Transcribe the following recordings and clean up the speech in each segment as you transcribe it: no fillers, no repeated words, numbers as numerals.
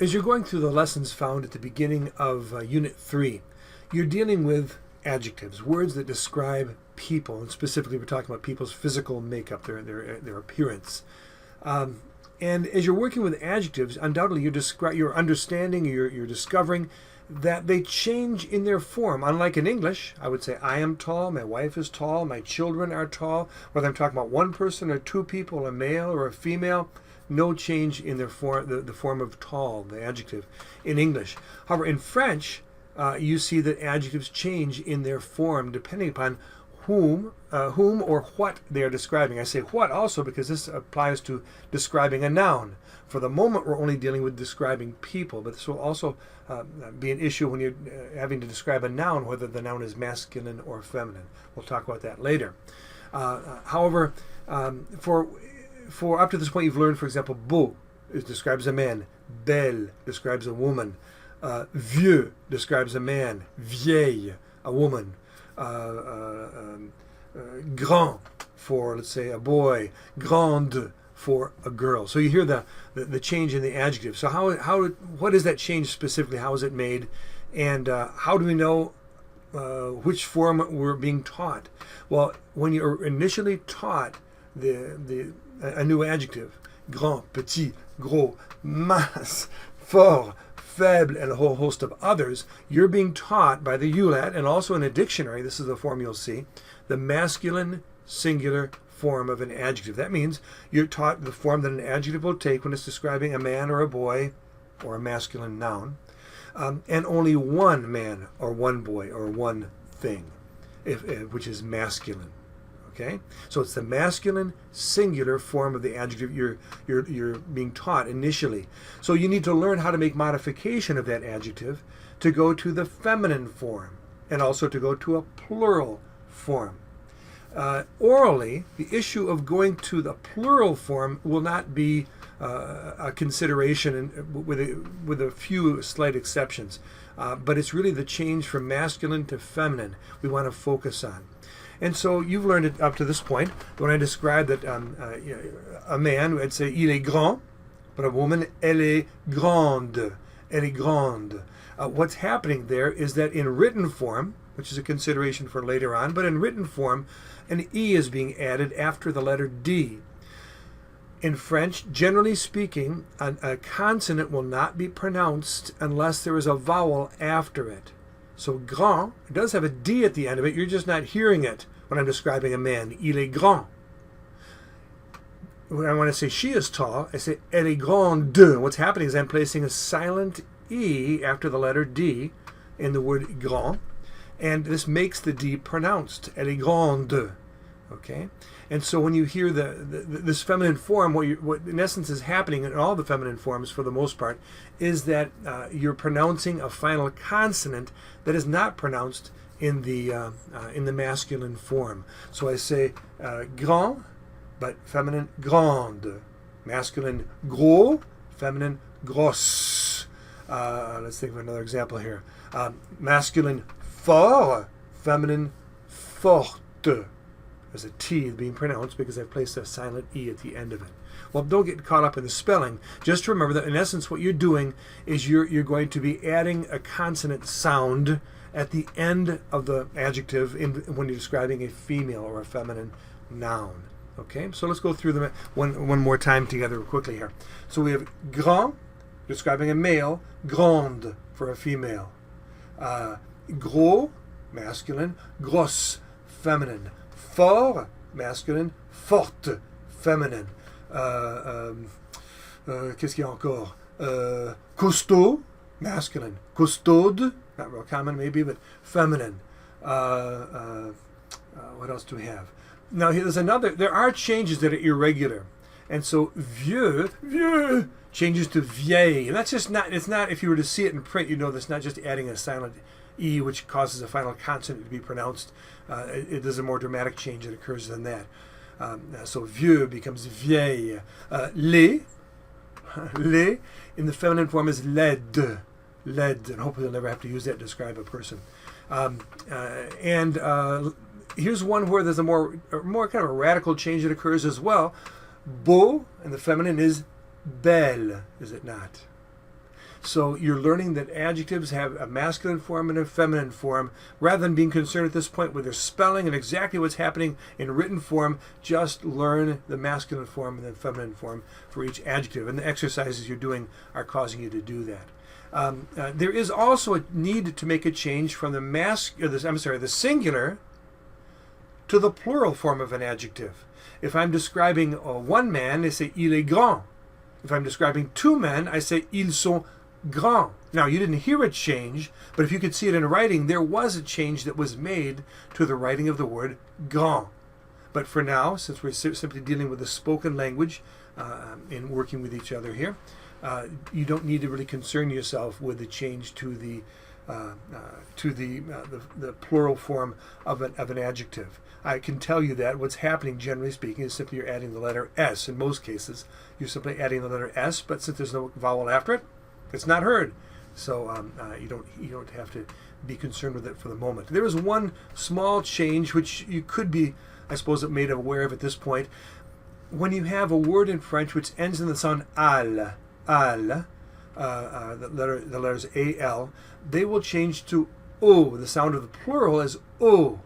As you're going through the lessons found at the beginning of Unit 3, you're dealing with adjectives, words that describe people, and specifically we're talking about people's physical makeup, their appearance. And as you're working with adjectives, undoubtedly you're understanding, you're discovering that they change in their form. Unlike in English, I would say I am tall, my wife is tall, my children are tall. Whether I'm talking about one person or two people, a male or a female, no change in their form, the form of tall, the adjective, in English. However, in French, you see that adjectives change in their form depending upon whom or what they are describing. I say what also because this applies to describing a noun. For the moment, we're only dealing with describing people, but this will also be an issue when you're having to describe a noun, whether the noun is masculine or feminine. We'll talk about that later. However, for up to this point, you've learned, for example, beau describes a man, belle describes a woman, vieux describes a man, vieille, a woman, grand for, let's say, a boy, grande for a girl. So you hear the change in the adjective. So what is that change specifically? How is it made? And how do we know which form we're being taught? Well, when you're initially taught a new adjective, grand, petit, gros, mince, fort, faible, and a whole host of others, you're being taught by the ULAT, and also in a dictionary, this is the form you'll see, the masculine singular form of an adjective. That means you're taught the form that an adjective will take when it's describing a man or a boy or a masculine noun, and only one man or one boy or one thing, which is masculine. Okay, so it's the masculine singular form of the adjective you're being taught initially. So you need to learn how to make modification of that adjective to go to the feminine form and also to go to a plural form. Orally, the issue of going to the plural form will not be a consideration, with a few slight exceptions. But it's really the change from masculine to feminine we want to focus on. And so you've learned it up to this point. When I describe that a man, I'd say il est grand, but a woman, elle est grande. Elle est grande. What's happening there is that in written form, which is a consideration for later on, but in written form, an E is being added after the letter D. In French, generally speaking, a consonant will not be pronounced unless there is a vowel after it. So grand, it does have a D at the end of it, you're just not hearing it when I'm describing a man. Il est grand. When I want to say she is tall, I say elle est grande. What's happening is I'm placing a silent E after the letter D in the word grand, and this makes the D pronounced. Elle est grande. Okay? And so when you hear this feminine form, what in essence is happening in all the feminine forms for the most part is that you're pronouncing a final consonant that is not pronounced in the masculine form. So I say grand, but feminine grande, masculine gros, feminine grosse. Let's think of another example here. Masculine fort, feminine forte. There's a T being pronounced because I've placed a silent E at the end of it. Well, don't get caught up in the spelling. Just remember that in essence what you're doing is you're going to be adding a consonant sound at the end of the adjective when you're describing a female or a feminine noun. Okay, so let's go through them one more time together quickly here. So we have grand, describing a male, grande for a female. Gros, masculine, grosse, feminine. Fort, masculine, forte, feminine. Qu'est-ce qu'il y a encore? Costaud, masculine. Costaude, not real common maybe, but feminine. What else do we have? Now there's another. There are changes that are irregular, and so vieux changes to vieille, and that's just not. It's not. If you were to see it in print, you know that's not just adding a silent E, which causes a final consonant to be pronounced. There's a more dramatic change that occurs than that. So vieux becomes vieille. Les in the feminine form is laide, and hopefully you'll never have to use that to describe a person. Here's one where there's a more kind of a radical change that occurs as well. Beau in the feminine is belle, is it not? So you're learning that adjectives have a masculine form and a feminine form. Rather than being concerned at this point with their spelling and exactly what's happening in written form, just learn the masculine form and the feminine form for each adjective. And the exercises you're doing are causing you to do that. There is also a need to make a change from the singular to the plural form of an adjective. If I'm describing one man, I say il est grand. If I'm describing two men, I say ils sont grands. Now, you didn't hear a change, but if you could see it in writing, there was a change that was made to the writing of the word grand. But for now, since we're simply dealing with the spoken language in working with each other here, you don't need to really concern yourself with the change to the plural form of an adjective. I can tell you that what's happening, generally speaking, is simply you're adding the letter S. In most cases, you're simply adding the letter S, but since there's no vowel after it, it's not heard. So you don't have to be concerned with it for the moment. There is one small change which you could be, I suppose, made aware of at this point. When you have a word in French which ends in the sound al, the letters A-L, they will change to O. The sound of the plural is O,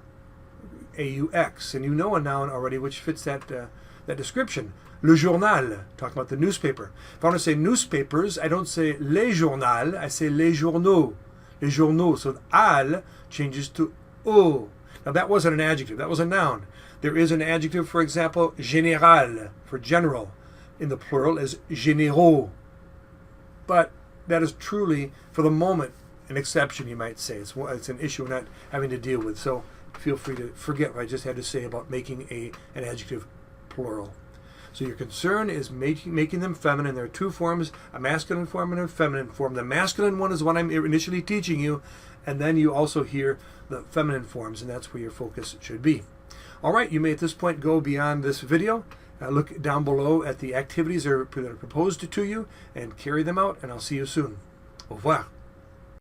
A-U-X. And you know a noun already which fits that description. Le journal, talking about the newspaper. If I want to say newspapers, I don't say les journal, I say les journaux. Les journaux. So the al changes to O. Now that wasn't an adjective, that was a noun. There is an adjective, for example, général, for general. In the plural is généraux. But that is truly, for the moment, an exception, you might say. It's an issue we're not having to deal with. So feel free to forget what I just had to say about making an adjective plural. So your concern is making them feminine. There are two forms, a masculine form and a feminine form. The masculine one is what I'm initially teaching you, and then you also hear the feminine forms, and that's where your focus should be. All right, you may at this point go beyond this video. Look down below at the activities that are proposed to you and carry them out, and I'll see you soon. Au revoir.